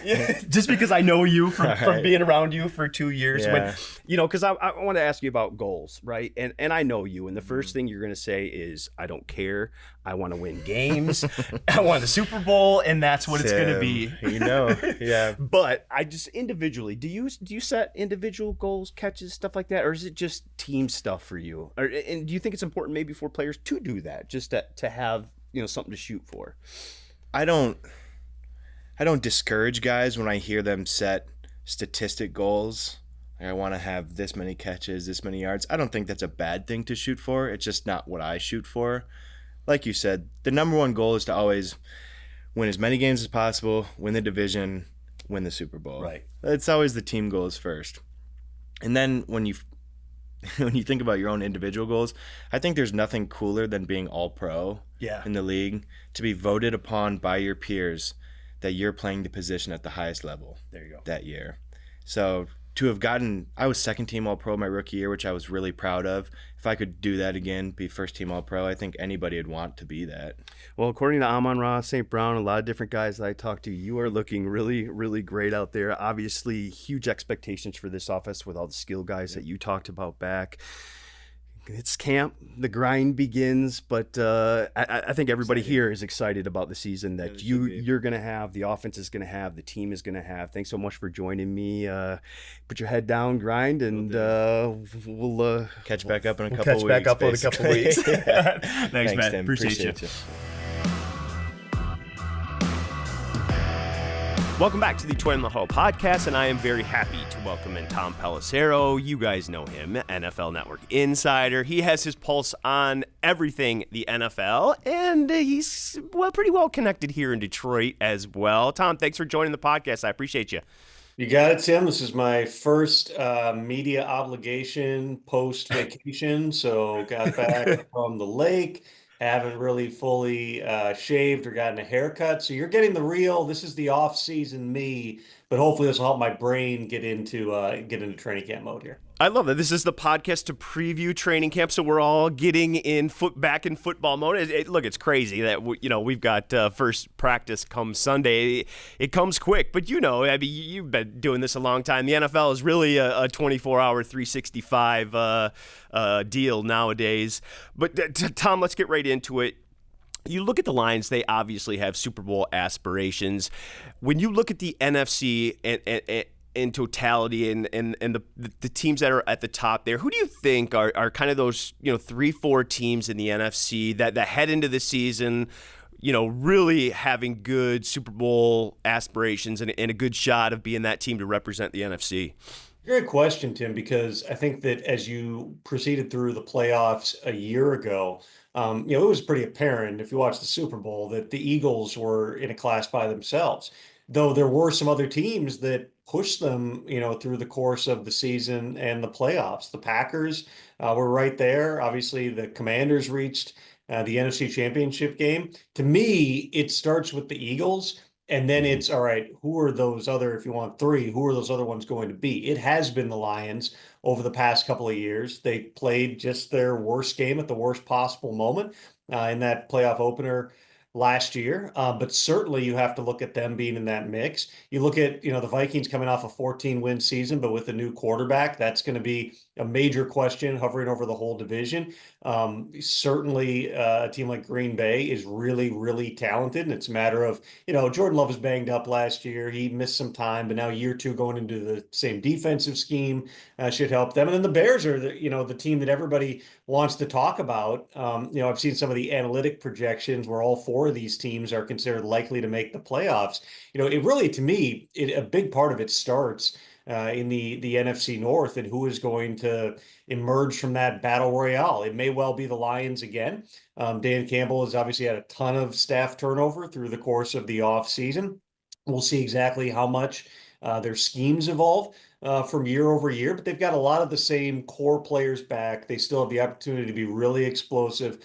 Okay. Just because I know you from being around you for 2 years. Yeah. Because I want to ask you about goals, right? And I know you, and the first thing you're going to say is, I don't care. I want to win games. I want the Super Bowl, and that's what it's going to be. Yeah. But I just individually, do you set individual goals, catches, stuff like that, or is it just team stuff for you? And do you think it's important maybe for players to do that, just to have something to shoot for? I don't discourage guys when I hear them set statistic goals. Like I want to have this many catches, this many yards. I don't think that's a bad thing to shoot for. It's just not what I shoot for. Like you said, the number one goal is to always win as many games as possible, win the division, win the Super Bowl. Right. It's always the team goals first. And then when you think about your own individual goals, I think there's nothing cooler than being all-pro in the league, to be voted upon by your peers that you're playing the position at the highest level that year. So to have I was second team All-Pro my rookie year, which I was really proud of. If I could do that again, be first team All-Pro, I think anybody would want to be that. Well, according to Amon-Ra, St. Brown, a lot of different guys that I talked to, you are looking really, really great out there. Obviously, huge expectations for this offense with all the skill guys that you talked about back. It's camp, the grind begins, but I think everybody here is excited about the season that you're going to have, the offense is going to have, the team is going to have. Thanks so much for joining me. Put your head down, grind, and we'll catch back up in a couple weeks. Catch back up in a couple weeks. Thanks, man. Tim. Appreciate you. Welcome back to the Twentyman Huddle podcast, and I am very happy to welcome in Tom Pelissero. You guys know him, NFL Network insider. He has his pulse on everything the NFL, and he's pretty well connected here in Detroit as well. Tom, thanks for joining the podcast. I appreciate you. You got it, Tim. This is my first media obligation post-vacation, so got back from the lake. Haven't really fully shaved or gotten a haircut. So you're getting the real, this is the off-season me, but hopefully this will help my brain get into training camp mode here. I love that. This is the podcast to preview training camp, so we're all getting back in football mode. Look, it's crazy that we've got first practice come Sunday. It comes quick, but I mean, you've been doing this a long time. The NFL is really a 24-hour, 365 deal nowadays. But Tom, let's get right into it. You look at the Lions; they obviously have Super Bowl aspirations. When you look at the NFC and in totality and the teams that are at the top there, who do you think are kind of those 3-4 teams in the NFC that head into the season really having good Super Bowl aspirations and a good shot of being that team to represent the NFC? Great question, Tim, because I think that as you proceeded through the playoffs a year ago, it was pretty apparent if you watched the Super Bowl that the Eagles were in a class by themselves, though there were some other teams that pushed them, through the course of the season and the playoffs. The Packers were right there. Obviously, the Commanders reached the NFC Championship game. To me, it starts with the Eagles, and then it's, all right, who are those other, if you want three, who are those other ones going to be? It has been the Lions over the past couple of years. They played just their worst game at the worst possible moment in that playoff opener last year, but certainly you have to look at them being in that mix. You look at, the Vikings coming off a 14-win season, but with a new quarterback, that's going to be a major question hovering over the whole division. Certainly a team like Green Bay is really, really talented, and it's a matter of, Jordan Love was banged up last year. He missed some time, but now year two going into the same defensive scheme should help them. And then the Bears are the team that everybody wants to talk about. I've seen some of the analytic projections where all four of these teams are considered likely to make the playoffs. It really, to me, a big part of it starts in the NFC North and who is going to emerge from that battle royale. It may well be the Lions again. Dan Campbell has obviously had a ton of staff turnover through the course of the offseason. We'll see exactly how much their schemes evolve from year over year, but they've got a lot of the same core players back. They still have the opportunity to be really explosive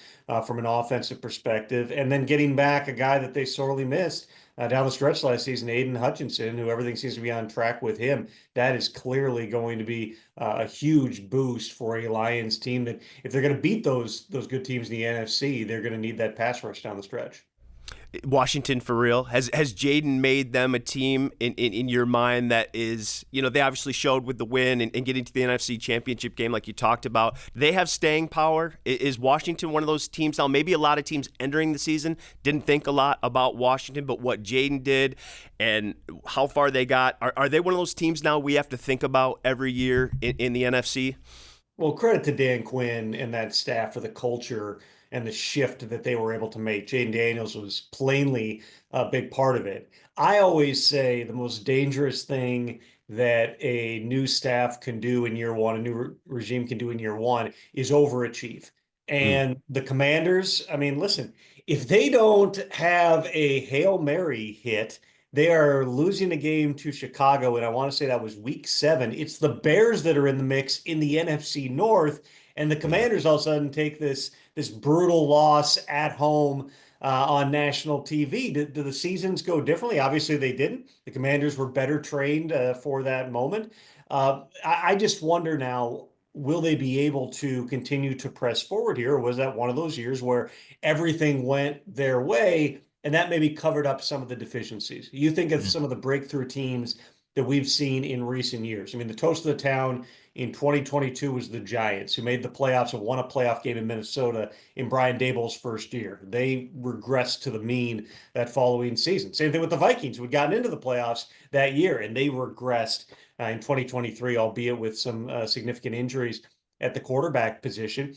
from an offensive perspective. And then getting back a guy that they sorely missed down the stretch last season, Aiden Hutchinson, who everything seems to be on track with him. That is clearly going to be a huge boost for a Lions team that if they're going to beat those good teams in the NFC, they're going to need that pass rush down the stretch. Washington, for real, has Jaden made them a team in your mind that is, they obviously showed with the win and getting to the NFC Championship game like you talked about. They have staying power. Is Washington one of those teams? Now, maybe a lot of teams entering the season didn't think a lot about Washington, but what Jaden did and how far they got, are they one of those teams now we have to think about every year in the NFC? Well, credit to Dan Quinn and that staff for the culture and the shift that they were able to make. Jaden Daniels was plainly a big part of it. I always say the most dangerous thing that a new staff can do in year one, a new regime can do in year one, is overachieve. Mm. And the Commanders, I mean, listen, if they don't have a Hail Mary hit, they are losing a game to Chicago, and I want to say that was week 7. It's the Bears that are in the mix in the NFC North, and the Yeah. Commanders all of a sudden take this brutal loss at home on national TV. Do the seasons go differently? Obviously, they didn't. The Commanders were better trained for that moment. I just wonder now, will they be able to continue to press forward here? Or was that one of those years where everything went their way and that maybe covered up some of the deficiencies? You think of some of the breakthrough teams that we've seen in recent years. I mean, the toast of the town in 2022 was the Giants, who made the playoffs and won a playoff game in Minnesota in Brian Daboll's first year. They regressed to the mean that following season. Same thing with the Vikings, who had gotten into the playoffs that year, and they regressed in 2023, albeit with some significant injuries at the quarterback position.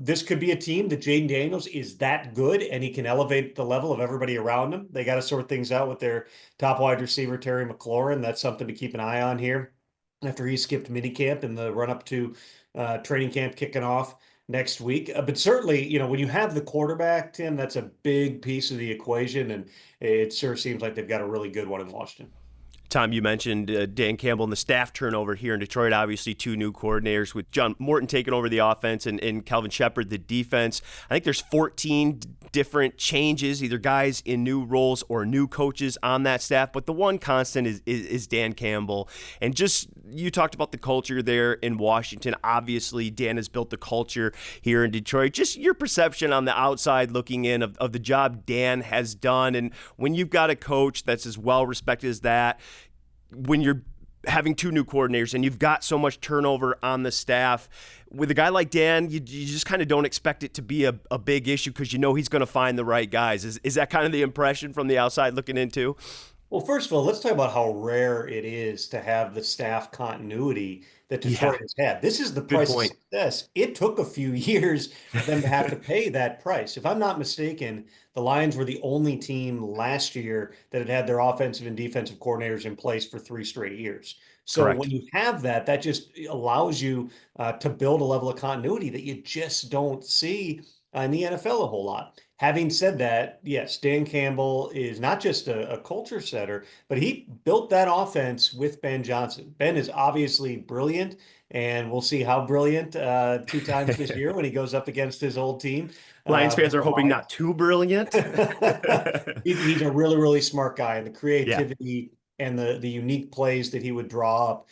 This could be a team that Jaden Daniels is that good and he can elevate the level of everybody around him. They got to sort things out with their top wide receiver, Terry McLaurin. That's something to keep an eye on here after he skipped minicamp in the run up to training camp kicking off next week. But certainly, when you have the quarterback, Tim, that's a big piece of the equation. And it sure seems like they've got a really good one in Washington. Tom, you mentioned Dan Campbell and the staff turnover here in Detroit. Obviously, 2 new coordinators with John Morton taking over the offense and Calvin Shepard the defense. I think there's 14 different changes, either guys in new roles or new coaches on that staff. But the one constant is Dan Campbell. And just, you talked about the culture there in Washington. Obviously, Dan has built the culture here in Detroit. Just your perception on the outside looking in of the job Dan has done. And when you've got a coach that's as well respected as that, when you're having 2 new coordinators and you've got so much turnover on the staff, with a guy like Dan, you just kind of don't expect it to be a big issue because he's going to find the right guys. Is that kind of the impression from the outside looking into? Well, first of all, let's talk about how rare it is to have the staff continuity that Yeah, Detroit has had. This is the good price of point. success. It took a few years for them to have to pay that price. If I'm not mistaken, the Lions were the only team last year that had had their offensive and defensive coordinators in place for 3 straight years. So when Correct. you have that, that just allows you to build a level of continuity that you just don't see in the NFL a whole lot. Having said that, yes, Dan Campbell is not just a culture setter, but he built that offense with Ben Johnson. Ben is obviously brilliant, and we'll see how brilliant 2 times this year when he goes up against his old team. Lions fans are The hoping Lions. not too brilliant. He's a really, really smart guy, and the Yeah. creativity and the unique plays that he would draw up.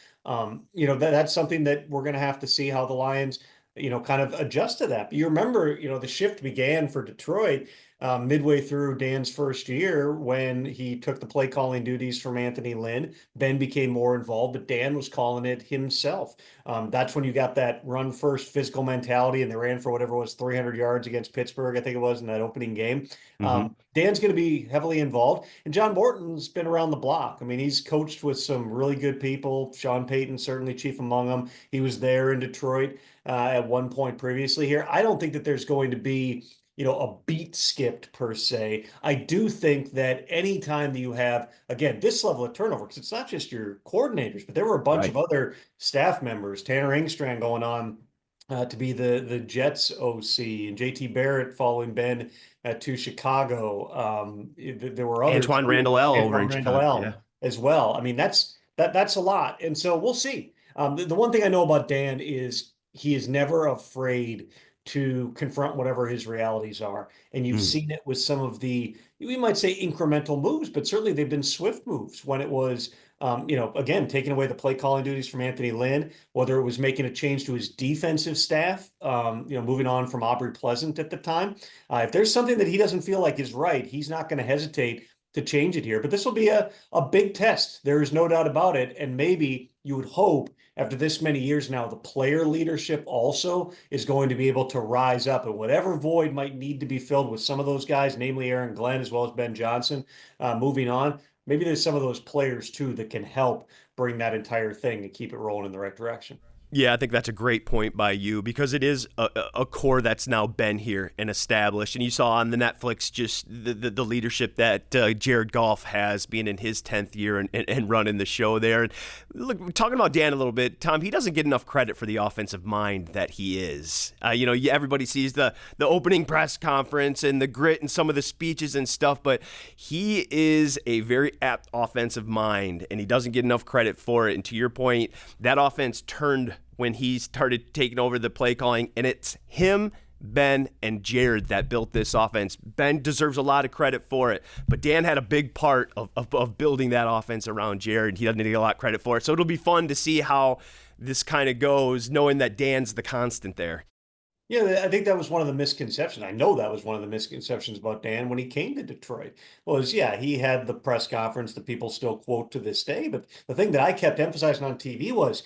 That's something that we're going to have to see how the Lions kind of adjust to that. But you remember, the shift began for Detroit midway through Dan's first year when he took the play calling duties from Anthony Lynn. Ben became more involved, but Dan was calling it himself. That's when you got that run first physical mentality, and they ran for whatever was 300 yards against Pittsburgh, I think it was, in that opening game. Mm-hmm. Dan's going to be heavily involved, and John Morton's been around the block. I mean, he's coached with some really good people. Sean Payton, certainly chief among them. He was there in Detroit at one point previously here. I don't think that there's going to be, a beat skipped per se. I do think that anytime that you have, again, this level of turnover, because it's not just your coordinators, but there were a bunch of other staff members, Tanner Engstrand going on to be the Jets OC, and JT Barrett following Ben to Chicago. There were others. Antoine Randall L. over Antoine in Randall Chicago. Yeah. L. as well. I mean, that's a lot. And so we'll see. The one thing I know about Dan is he is never afraid to confront whatever his realities are. And you've seen it with some of the, we might say incremental moves, but certainly they've been swift moves when it was, again, taking away the play calling duties from Anthony Lynn, whether it was making a change to his defensive staff, moving on from Aubrey Pleasant at the time. If there's something that he doesn't feel like is right, he's not going to hesitate to change it here. But this will be a big test. There is no doubt about it. And maybe you would hope after this many years now, the player leadership also is going to be able to rise up, and whatever void might need to be filled with some of those guys, namely Aaron Glenn as well as Ben Johnson, moving on. Maybe there's some of those players too that can help bring that entire thing and keep it rolling in the right direction. Yeah, I think that's a great point by you because it is a core that's now been here and established. And you saw on the Netflix just the leadership that Jared Goff has being in his 10th year and running the show there. And look, talking about Dan a little bit, Tom, he doesn't get enough credit for the offensive mind that he is. Everybody sees the opening press conference and the grit and some of the speeches and stuff, but he is a very apt offensive mind, and he doesn't get enough credit for it. And to your point, that offense turned when he started taking over the play calling, and it's him, Ben, and Jared that built this offense. Ben deserves a lot of credit for it, but Dan had a big part of building that offense around Jared. He doesn't get a lot of credit for it, so it'll be fun to see how this kind of goes, knowing that Dan's the constant there. Yeah, I think that was one of the misconceptions. I know that was one of the misconceptions about Dan when he came to Detroit. He had the press conference that people still quote to this day, but the thing that I kept emphasizing on TV was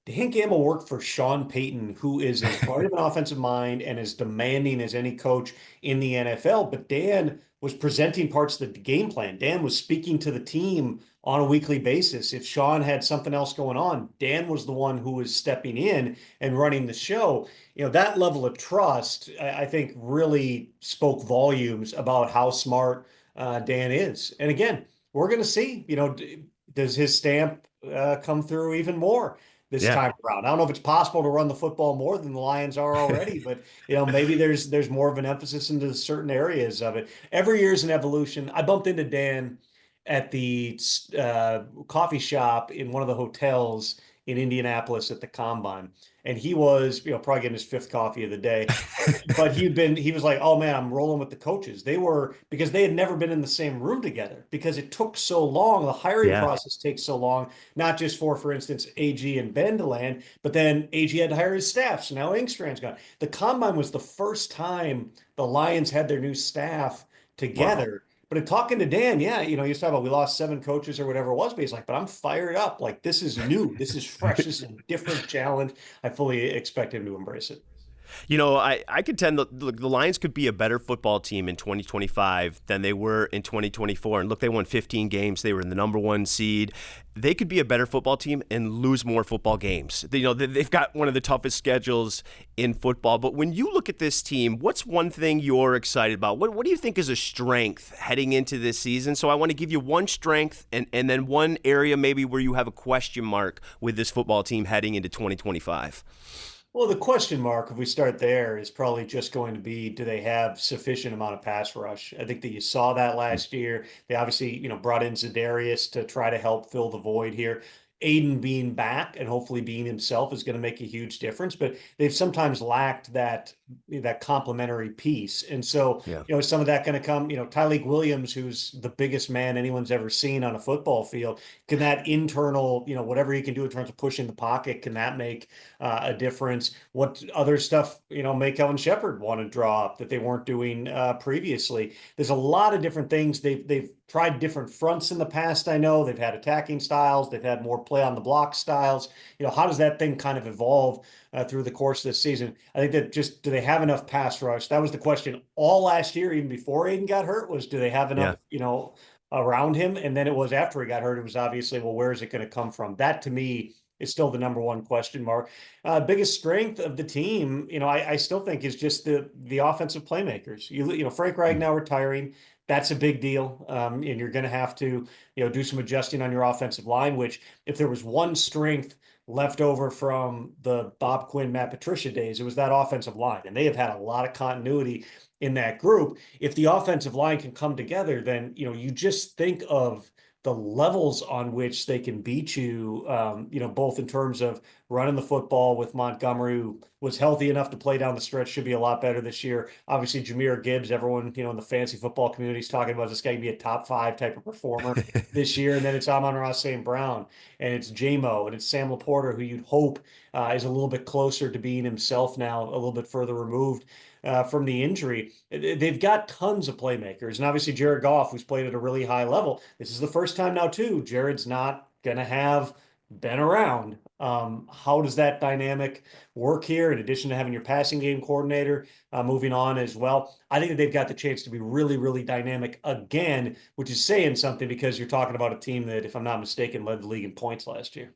Dan Campbell worked for Sean Payton, who is as bright of an offensive mind and as demanding as any coach in the NFL. But Dan was presenting parts of the game plan. Dan was speaking to the team on a weekly basis. If Sean had something else going on, Dan was the one who was stepping in and running the show. That level of trust, I think, really spoke volumes about how smart Dan is. And again, we're going to see, does his stamp come through even more this time around? I don't know if it's possible to run the football more than the Lions are already, but maybe there's more of an emphasis into certain areas of it. Every year is an evolution. I bumped into Dan at the coffee shop in one of the hotels in Indianapolis at the Combine, and he was probably getting his 5th coffee of the day. But he was like, oh man, I'm rolling with the coaches. Because they had never been in the same room together because it took so long. The hiring process takes so long, not just for instance, AG and Ben to land, but then AG had to hire his staff. So now Engstrand's gone. The Combine was the first time the Lions had their new staff together. Wow. But in talking to Dan, he was talking about we lost 7 coaches or whatever it was, but he's like, but I'm fired up. Like, this is new. This is fresh. This is a different challenge. I fully expect him to embrace it. I contend the Lions could be a better football team in 2025 than they were in 2024. And look, they won 15 games. They were in the number 1 seed. They could be a better football team and lose more football games. They've got one of the toughest schedules in football. But when you look at this team, what's one thing you're excited about? What do you think is a strength heading into this season? So I want to give you one strength and then one area maybe where you have a question mark with this football team heading into 2025. Well, the question mark, if we start there, is probably just going to be, do they have sufficient amount of pass rush? I think that you saw that last year. They obviously, brought in Za'Darius to try to help fill the void here. Aiden being back and hopefully being himself is going to make a huge difference, but they've sometimes lacked that complementary piece. And so, is some of that going to come, Tyleik Williams, who's the biggest man anyone's ever seen on a football field, can that internal, whatever he can do in terms of pushing the pocket, can that make a difference? What other stuff, may Kellen Shepard want to draw up that they weren't doing previously? There's a lot of different things. They've tried different fronts in the past. I know they've had attacking styles. They've had more play on the block styles. How does that thing kind of evolve through the course of this season? I think that just, do they have enough pass rush? That was the question all last year, even before Aiden got hurt, was do they have enough, around him? And then it was after he got hurt, it was obviously, well, where is it going to come from? That to me is still the number 1 question mark. Biggest strength of the team, I still think is just the offensive playmakers. Frank Ragnow retiring. That's a big deal. And you're going to have to, do some adjusting on your offensive line, which if there was one strength left over from the Bob Quinn, Matt Patricia days, it was that offensive line. And they have had a lot of continuity in that group. If the offensive line can come together, then, you just think of the levels on which they can beat you, both in terms of running the football with Montgomery, who was healthy enough to play down the stretch, should be a lot better this year. Obviously, Jahmyr Gibbs, everyone, in the fantasy football community is talking about this guy can be a top 5 type of performer this year. And then it's Amon-Ra St. Brown, and it's J-Mo, and it's Sam LaPorta, who you'd hope is a little bit closer to being himself now, a little bit further removed from the injury. They've got tons of playmakers. And obviously Jared Goff, who's played at a really high level. This is the first time now, too, Jared's not going to have been around. How does that dynamic work here, in addition to having your passing game coordinator moving on as well? I think that they've got the chance to be really, really dynamic again, which is saying something because you're talking about a team that, if I'm not mistaken, led the league in points last year.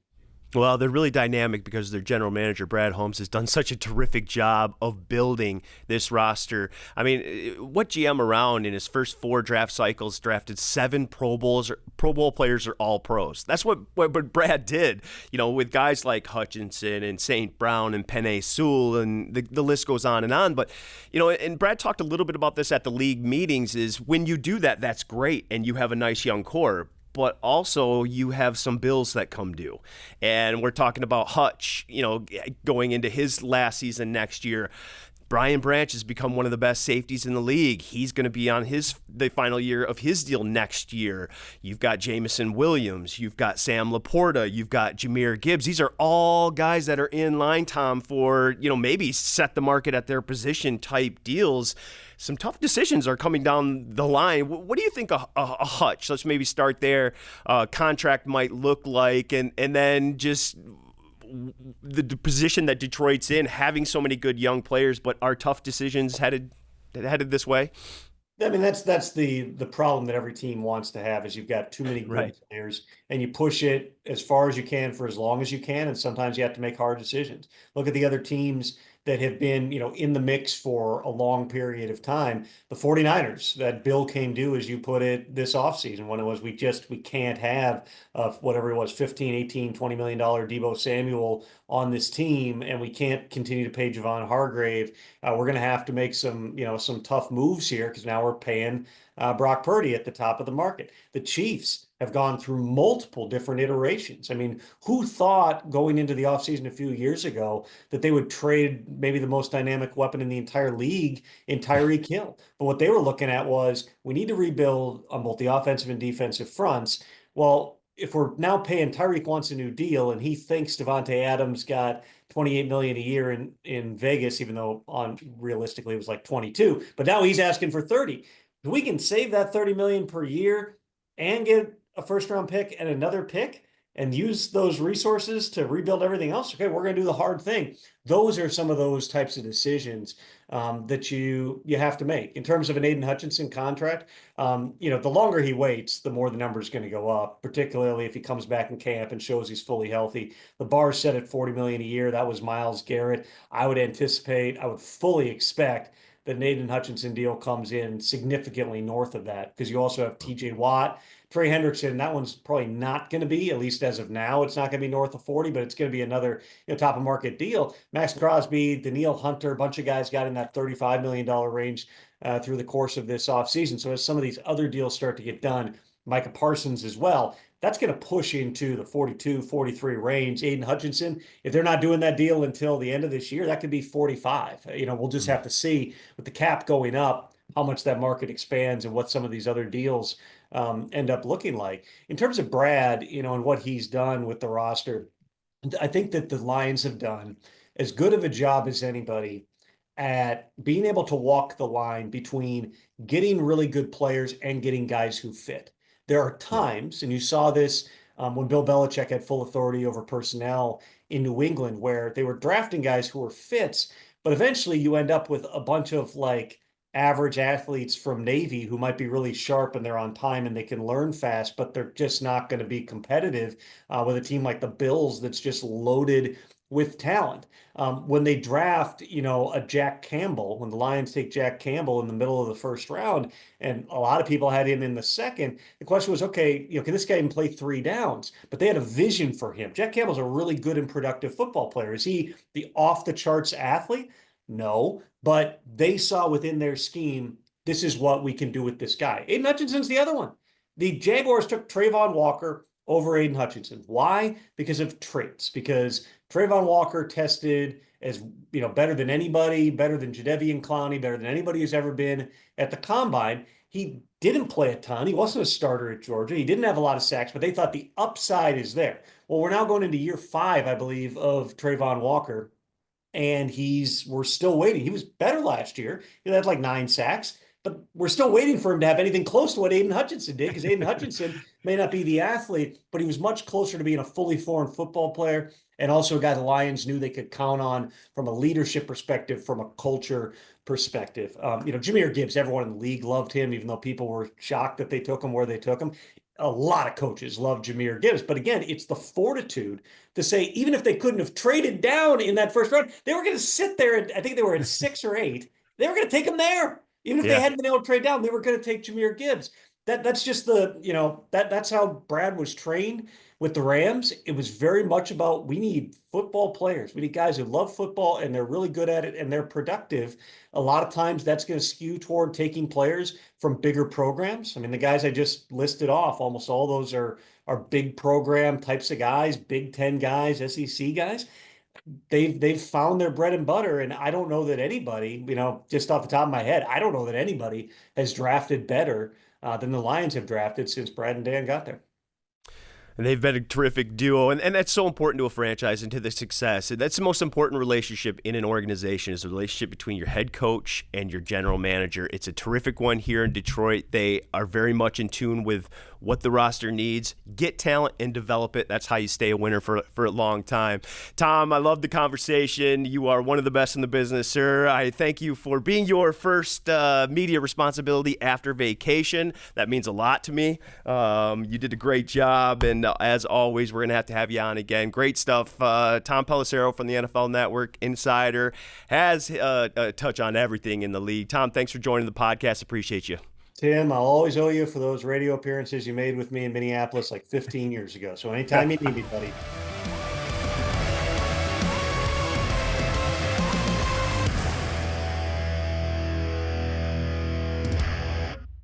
Well, they're really dynamic because their general manager, Brad Holmes, has done such a terrific job of building this roster. I mean, what GM around in his first 4 draft cycles drafted 7 Pro Bowl players or all pros? That's what Brad did, with guys like Hutchinson and St. Brown and Penei Sewell, and the list goes on and on. But, and Brad talked a little bit about this at the league meetings, is when you do that, that's great, and you have a nice young core. But also you have some bills that come due. And we're talking about Hutch, going into his last season next year. Brian Branch has become one of the best safeties in the league. He's going to be on the final year of his deal next year. You've got Jamison Williams. You've got Sam LaPorta. You've got Jahmyr Gibbs. These are all guys that are in line, Tom, for, maybe set the market at their position type deals. Some tough decisions are coming down the line. What do you think a Hutch, let's maybe start there, contract might look like, and then just the position that Detroit's in, having so many good young players, but are tough decisions headed this way? I mean, that's the problem that every team wants to have, is you've got too many good players, and you push it as far as you can for as long as you can, and sometimes you have to make hard decisions. Look at the other teams that have been, in the mix for a long period of time. The 49ers, that bill came due, as you put it, this offseason, when it was, we can't have whatever it was, 15, 18, $20 million Deebo Samuel on this team, and we can't continue to pay Javon Hargrave. We're going to have to make some tough moves here, because now we're paying Brock Purdy at the top of the market. The Chiefs have gone through multiple different iterations. I mean, who thought going into the offseason a few years ago that they would trade maybe the most dynamic weapon in the entire league in Tyreek Hill? But what they were looking at was, we need to rebuild on both the offensive and defensive fronts. Well, if we're now paying, Tyreek wants a new deal, and he thinks Devontae Adams got $28 million a year in Vegas, even though realistically it was like 22, but now he's asking for 30. If we can save that 30 million per year and get a first-round pick and another pick and use those resources to rebuild everything else, okay, we're going to do the hard thing. Those are some of those types of decisions that you have to make. In terms of an Aiden Hutchinson contract, the longer he waits, the more the number is going to go up, particularly if he comes back in camp and shows he's fully healthy. The bar is set at $40 million a year. That was Myles Garrett. I would fully expect that an Aiden Hutchinson deal comes in significantly north of that, because you also have TJ Watt, Trey Hendrickson. That one's probably not going to be, at least as of now, it's not going to be north of 40, but it's going to be another top of market deal. Max Crosby, Danielle Hunter, a bunch of guys got in that $35 million range through the course of this offseason. So as some of these other deals start to get done, Micah Parsons as well, that's going to push into the 42, 43 range. Aiden Hutchinson, if they're not doing that deal until the end of this year, that could be 45. We'll just have to see, with the cap going up, how much that market expands and what some of these other deals end up looking like. In terms of Brad, and what he's done with the roster, I think that the Lions have done as good of a job as anybody at being able to walk the line between getting really good players and getting guys who fit. There are times, and you saw this when Bill Belichick had full authority over personnel in New England, where they were drafting guys who were fits, but eventually you end up with a bunch of average athletes from Navy who might be really sharp and they're on time and they can learn fast, but they're just not going to be competitive with a team like the Bills that's just loaded with talent. When they draft, a Jack Campbell, when the Lions take Jack Campbell in the middle of the first round, and a lot of people had him in the second, the question was, okay, can this guy even play 3 downs? But they had a vision for him. Jack Campbell's a really good and productive football player. Is he the off-the-charts athlete? No, but they saw within their scheme, this is what we can do with this guy. Aiden Hutchinson's the other one. The Jaguars took Trayvon Walker over Aiden Hutchinson. Why? Because of traits. Because Trayvon Walker tested as better than anybody, better than Jadeveon Clowney, better than anybody who's ever been at the combine. He didn't play a ton. He wasn't a starter at Georgia. He didn't have a lot of sacks, but they thought the upside is there. Well, we're now going into year 5, I believe, of Trayvon Walker, and we're still waiting. He was better last year. He had 9 sacks. But we're still waiting for him to have anything close to what Aiden Hutchinson did, because Aiden Hutchinson may not be the athlete, but he was much closer to being a fully formed football player, and also a guy the Lions knew they could count on from a leadership perspective, from a culture perspective. Jahmyr Gibbs, everyone in the league loved him, even though people were shocked that they took him where they took him. a lot of coaches love Jahmyr Gibbs. But again, it's the fortitude to say, even if they couldn't have traded down in that first round, they were going to sit there. And I think they were at 6 or 8. They were going to take him there. Even if they hadn't been able to trade down, they were going to take Jahmyr Gibbs. That's just that's how Brad was trained with the Rams. It was very much about, we need football players. We need guys who love football and they're really good at it and they're productive. A lot of times that's going to skew toward taking players from bigger programs. I mean, the guys I just listed off, almost all those are big program types of guys, Big Ten guys, SEC guys. They've found their bread and butter. And I don't know that anybody, just off the top of my head, I don't know that anybody has drafted better than the Lions have drafted since Brad and Dan got there. And they've been a terrific duo, and that's so important to a franchise and to the success. And that's the most important relationship in an organization, is the relationship between your head coach and your general manager. It's a terrific one here in Detroit. They are very much in tune with what the roster needs. Get talent and develop it. That's how you stay a winner for a long time. Tom, I love the conversation. You are one of the best in the business, sir. I thank you for being your first media responsibility after vacation. That means a lot to me. You did a great job, and as always, we're going to have you on again. Great stuff. Tom Pelissero from the NFL Network Insider has a touch on everything in the league. Tom, thanks for joining the podcast. Appreciate you. Tim, I'll always owe you for those radio appearances you made with me in Minneapolis like 15 years ago. So anytime you need me, buddy.